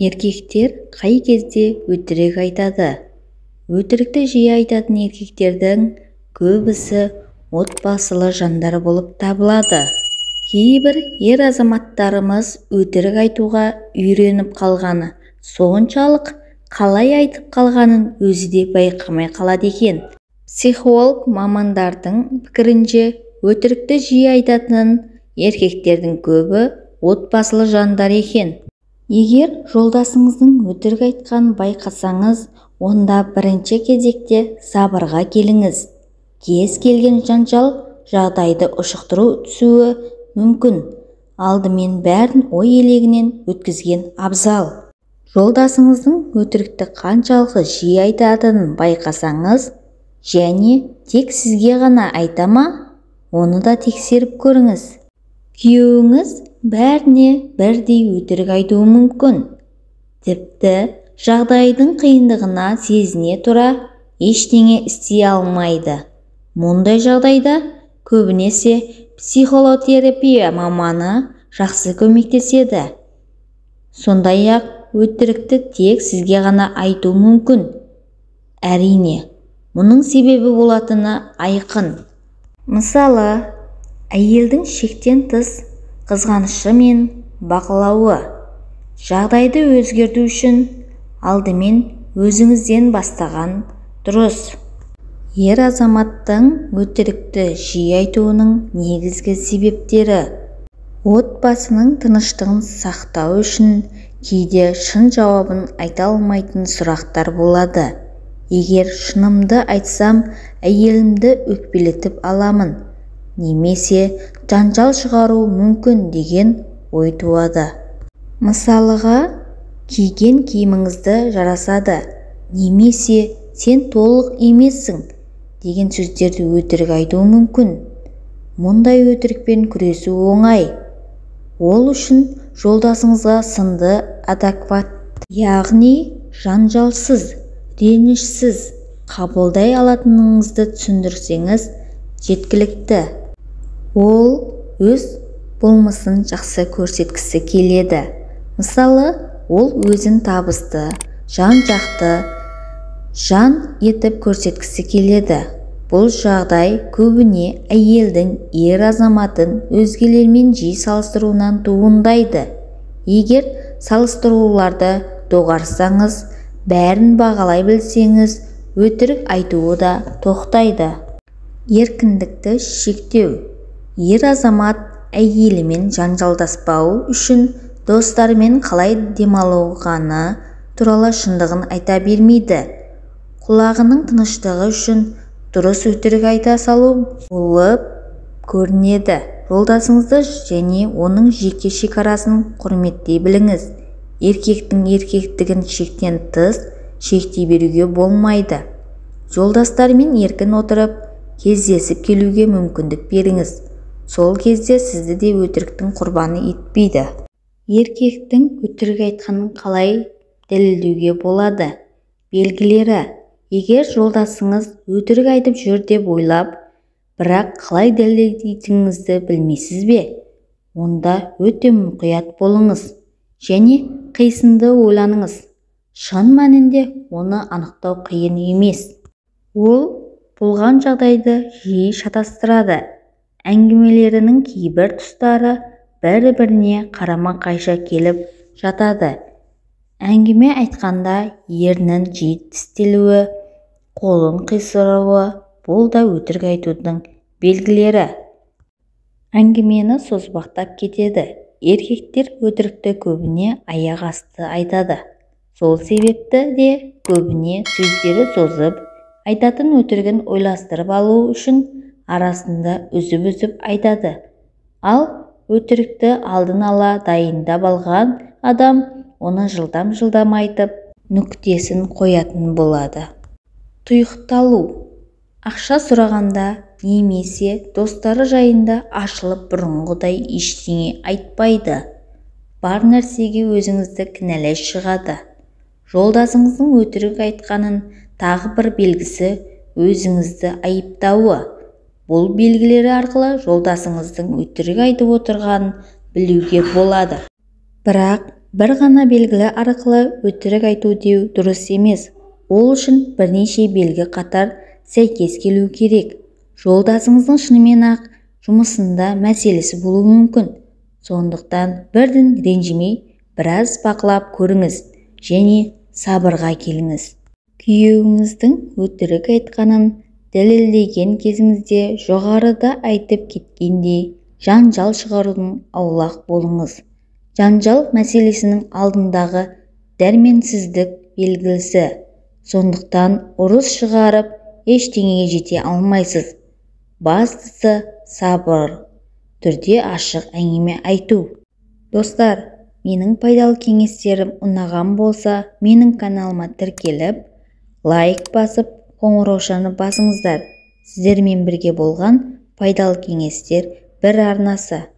Еркектер қай кезде өтірік айтады? Өтірікті жиі айтатын еркектердің көбісі отбасылы жандар болып табылады. Кейбір ер азаматтарымыз өтірік айтуға үйреніп қалғаны соншалық қалай айтып қалғанын өзі де байқамай қалады екен. Психолог мамандардың пікірінше, өтірікті жиі айтатын еркектердің көбі отбасылы жандар екен. Егер жолдасыңыздың өтірік айтқанын байқасаңыз, онда бірінші кезекте сабырға келіңіз. Кез келген жанжал жағдайды ушықтыру түсуі мүмкін. Алдымен бәрін ой елегінен өткізген абзал. Жолдасыңыздың өтірікті қаншалықты жиі айтатынын байқасаңыз, және тек сізге ғана айта ма, оны да тексеріп көріңіз. Күйеуіңіз бәріне бірдей өтірік айтуы мүмкін. Тіпті жағдайдың қиындығына сезіне тұра ештеңе істей алмайды. Мұндай жағдайда көбінесе психотерапия маманы жақсы көмектеседі. Сондай-ақ өтірікті тек сізге ғана айту мүмкін. Әрине, мұның себебі болатыны айқын. Мысалы, әйелдің шектен тыс қызғанышы мен бақылауы. Жағдайды өзгерту үшін алдымен өзіңізден бастаған дұрыс. Ер азаматтың өтірікті жиі айтуының негізгі себептері: отбасының тыныштығын сақтау үшін кейде шын жауабын айта алмайтын сұрақтар болады. Егер шынымды айтсам, әйелімді өкпелетіп аламын, немесе жанжал шығару мүмкін деген ой туады. Мысалыға, киген киіміңізді жарасады, немесе сен толық емессің деген сөздерді өтірік айтуы мүмкін. Мұндай өтірікпен күресу оңай. Ол үшін жолдасыңызға сынды адекват, яғни жанжалсыз, ренішсіз қабылдай алатыныңызды түсіндірсеңіз жеткілікті. Ол өз болмысын жақсы көрсеткісі келеді. Мысалы, ол өзін табысты, жан-жақты жан етіп көрсеткісі келеді. Бұл жағдай көбіне әйелдің ер азаматын өзгелермен жиі салыстыруынан туындайды. Егер салыстыруларды доғарсаңыз, бәрін бағалай білсеңіз, өтірік айтуы да тоқтайды. Еркіндікті шектеу. Ер азамат әйелімен жанжалдаспау үшін достарымен қалай демалғаны туралы шындығын айта бермейді. Құлағының тыныштығы үшін дұрыс өтірік айта салу болып көрінеді. Жолдасыңызды және оның жеке шекарасын құрметтей біліңіз. Еркектің еркектігін шектен тыс шектей беруге болмайды. Жолдастармен еркін отырып, кездесіп келуге мүмкіндік беріңіз. Сол кезде сізді де өтіріктің құрбаны етпейді. Еркектің өтірік айтқанын қалай дәлелдеуге болады? Белгілері: егер жолдасыңыз өтірік айтып жүр деп ойлап, бірақ қалай дәлелдейтініңізді білмейсіз бе? Онда өте мұқият болыңыз және қисынды ойланыңыз. Шын мәнінде оны анықтау қиын емес. Ол болған жағдайды жиі шатастырады. Әңгімелерінің кейбір тұстары бір-біріне қарама-қайшы келіп жатады. Әңгіме айтқанда ернін жиі тістелуі, қолын қисыруы, бұл да өтірік айтудың белгілері. Әңгімені созбақтап кетеді. Еркектер өтірікті көбіне аяқ асты айтады. Сол себепті де көбіне сөздері созып, айтатын өтірігін ойластырып алу үшін арасында үзіп-үзіп айтады. Ал өтірікті алдын ала дайындап алған адам оны жылдам-жылдам айтып, нүктесін қоятын болады. Тұйықталу. Ақша сұрағанда немесе достары жайында ашылып бұрынғыдай ештеңе айтпайды. Бар нәрсеге өзіңізді кінәлай шығады. Жолдасыңыздың өтірік айтқанын тағы бір белгісі өзіңізді айыптауы. Бұл белгілері арқылы жолдасыңыздың өтірік айтып отырғанын білуге болады. Бірақ бір ғана белгілі арқылы өтірік айту деу дұрыс емес. Ол үшін бірнеше белгі қатар сәйкес келу керек. Жолдасыңыздың шынымен ақ жұмысында мәселесі болуы мүмкін. Сондықтан бірден ренжімей, біраз бақылап көріңіз және сабырға келіңіз. Күйеуіңіздің өтірік айтқанын дәлелдеген кезіңізде жоғарыда айтып кеткендей жанжал шығарудың аулақ болыңыз. Жанжал мәселесінің алдындағы дәрменсіздік белгісі. Сондықтан ұрыс шығарып ештеңеге жете алмайсыз. Бастысы сабыр түрде ашық әңгіме айту. Достар, менің пайдалы кеңестерім ұнаған болса, менің каналыма тіркеліп, лайк басып, қоңыраушаны басыңыздар. Сіздермен бірге болған пайдалы кеңестер бір арнасы.